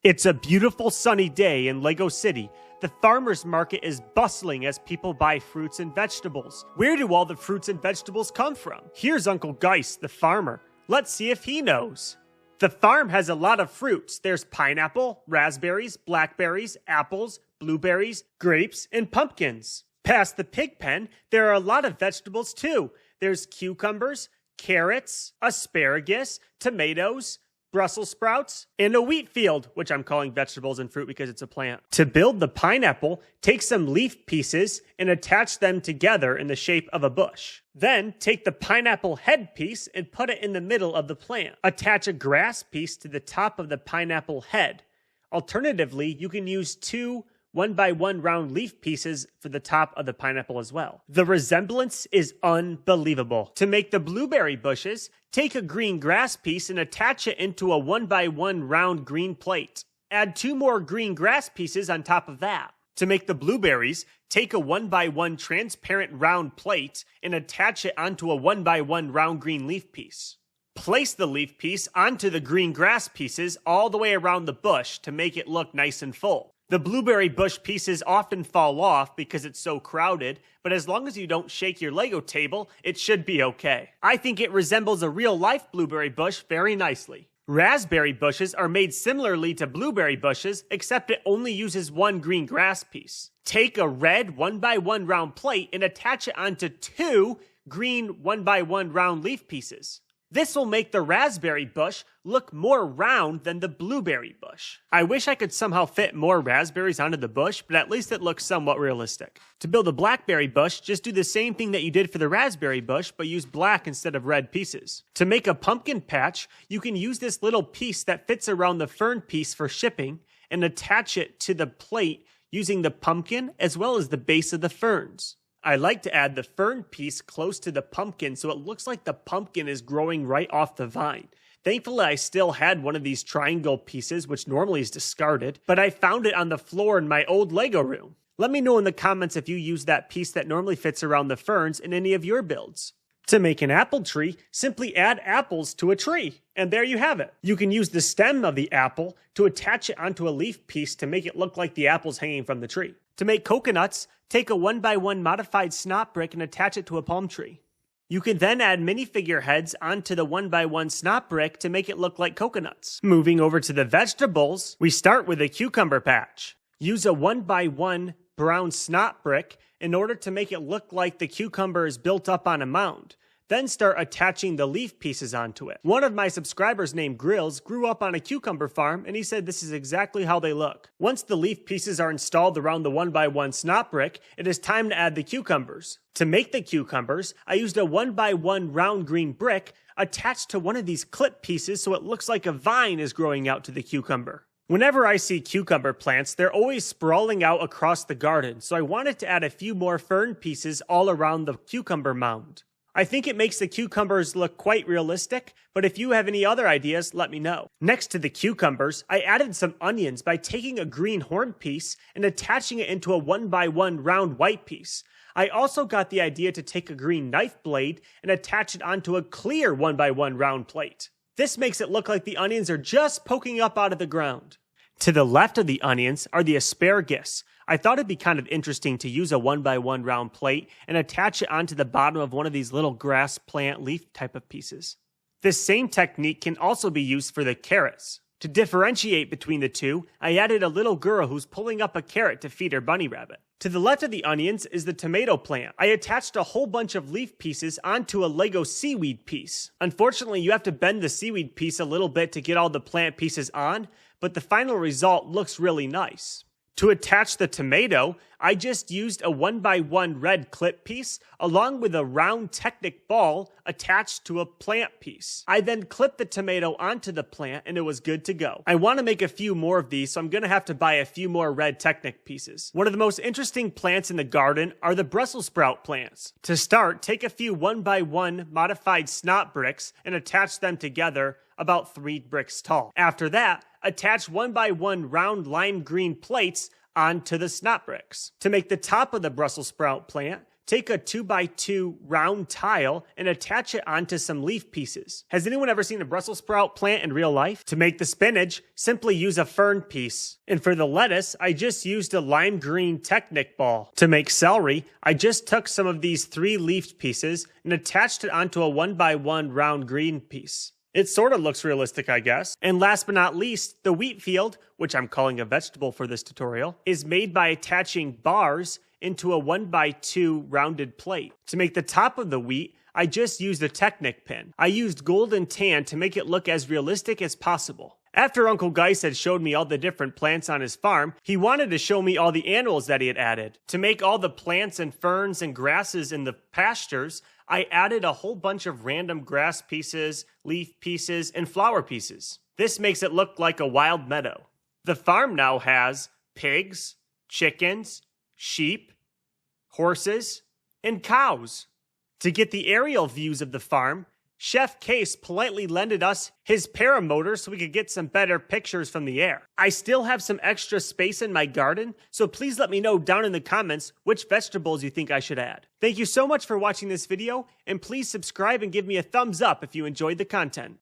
It's a beautiful sunny day in Lego City. The farmer's market is bustling as people buy fruits and vegetables. Where do all the fruits and vegetables come from? Here's Uncle Geist, the farmer. Let's see if he knows. The farm has a lot of fruits. There's pineapple, raspberries, blackberries, apples, blueberries, grapes, and pumpkins. Past the pig pen, there are a lot of vegetables too. There's cucumbers, carrots, asparagus, tomatoes, Brussels sprouts, and a wheat field, which I'm calling vegetables and fruit because it's a plant. To build the pineapple, take some leaf pieces and attach them together in the shape of a bush. Then take the pineapple head piece and put it in the middle of the plant. Attach a grass piece to the top of the pineapple head. Alternatively, you can use two 1x1 round leaf pieces for the top of the pineapple as well. The resemblance is unbelievable. To make the blueberry bushes, take a green grass piece and attach it into a 1x1 round green plate. Add two more green grass pieces on top of that. To make the blueberries, take a 1x1 transparent round plate and attach it onto a 1x1 round green leaf piece. Place the leaf piece onto the green grass pieces all the way around the bush to make it look nice and full. The blueberry bush pieces often fall off because it's so crowded, but as long as you don't shake your Lego table, it should be okay. I think it resembles a real-life blueberry bush very nicely. Raspberry bushes are made similarly to blueberry bushes, except it only uses one green grass piece. Take a red 1x1 round plate and attach it onto two green 1x1 round leaf pieces. This will make the raspberry bush look more round than the blueberry bush. I wish I could somehow fit more raspberries onto the bush, but at least it looks somewhat realistic. To build a blackberry bush, just do the same thing that you did for the raspberry bush, but use black instead of red pieces. To make a pumpkin patch, you can use this little piece that fits around the fern piece for shipping and attach it to the plate using the pumpkin as well as the base of the ferns. I like to add the fern piece close to the pumpkin so it looks like the pumpkin is growing right off the vine. Thankfully, I still had one of these triangle pieces, which normally is discarded, but I found it on the floor in my old Lego room. Let me know in the comments if you use that piece that normally fits around the ferns in any of your builds. To make an apple tree, simply add apples to a tree, and there you have it. You can use the stem of the apple to attach it onto a leaf piece to make it look like the apple's hanging from the tree. To make coconuts, take a 1x1 modified snot brick and attach it to a palm tree. You can then add minifigure heads onto the 1x1 snot brick to make it look like coconuts. Moving over to the vegetables, we start with a cucumber patch. Use a 1x1 brown snot brick in order to make it look like the cucumber is built up on a mound. Then start attaching the leaf pieces onto it. One of my subscribers named Grills grew up on a cucumber farm and he said this is exactly how they look. Once the leaf pieces are installed around the 1x1 snot brick, it is time to add the cucumbers. To make the cucumbers, I used a 1x1 round green brick attached to one of these clip pieces so it looks like a vine is growing out to the cucumber. Whenever I see cucumber plants, they're always sprawling out across the garden, so I wanted to add a few more fern pieces all around the cucumber mound. I think it makes the cucumbers look quite realistic, but if you have any other ideas, let me know. Next to the cucumbers, I added some onions by taking a green horn piece and attaching it into a 1x1 round white piece. I also got the idea to take a green knife blade and attach it onto a clear 1x1 round plate. This makes it look like the onions are just poking up out of the ground. To the left of the onions are the asparagus. I thought it'd be kind of interesting to use a 1x1 round plate and attach it onto the bottom of one of these little grass plant leaf type of pieces. This same technique can also be used for the carrots. To differentiate between the two, I added a little girl who's pulling up a carrot to feed her bunny rabbit. To the left of the onions is the tomato plant. I attached a whole bunch of leaf pieces onto a Lego seaweed piece. Unfortunately, you have to bend the seaweed piece a little bit to get all the plant pieces on, but the final result looks really nice. To attach the tomato, I just used a 1x1 red clip piece along with a round Technic ball attached to a plant piece. I then clipped the tomato onto the plant and it was good to go. I want to make a few more of these, so I'm going to have to buy a few more red Technic pieces. One of the most interesting plants in the garden are the Brussels sprout plants. To start, take a few 1x1 modified snot bricks and attach them together about 3 bricks tall. After that, attach 1x1 round lime green plates onto the snot bricks. To make the top of the Brussels sprout plant, take a 2x2 round tile and attach it onto some leaf pieces. Has anyone ever seen a Brussels sprout plant in real life? To make the spinach, simply use a fern piece. And for the lettuce, I just used a lime green Technic ball. To make celery, I just took some of these 3-leafed pieces and attached it onto a 1x1 round green piece. It sort of looks realistic, I guess. And last but not least, the wheat field, which I'm calling a vegetable for this tutorial, is made by attaching bars into a 1x2 rounded plate. To make the top of the wheat, I just used a Technic pin. I used gold and tan to make it look as realistic as possible. After Uncle Geis had showed me all the different plants on his farm, he wanted to show me all the animals that he had added. To make all the plants and ferns and grasses in the pastures, I added a whole bunch of random grass pieces, leaf pieces, and flower pieces. This makes it look like a wild meadow. The farm now has pigs, chickens, sheep, horses, and cows. To get the aerial views of the farm, Chef Case politely lended us his paramotor so we could get some better pictures from the air. I still have some extra space in my garden, so please let me know down in the comments which vegetables you think I should add. Thank you so much for watching this video, and please subscribe and give me a thumbs up if you enjoyed the content.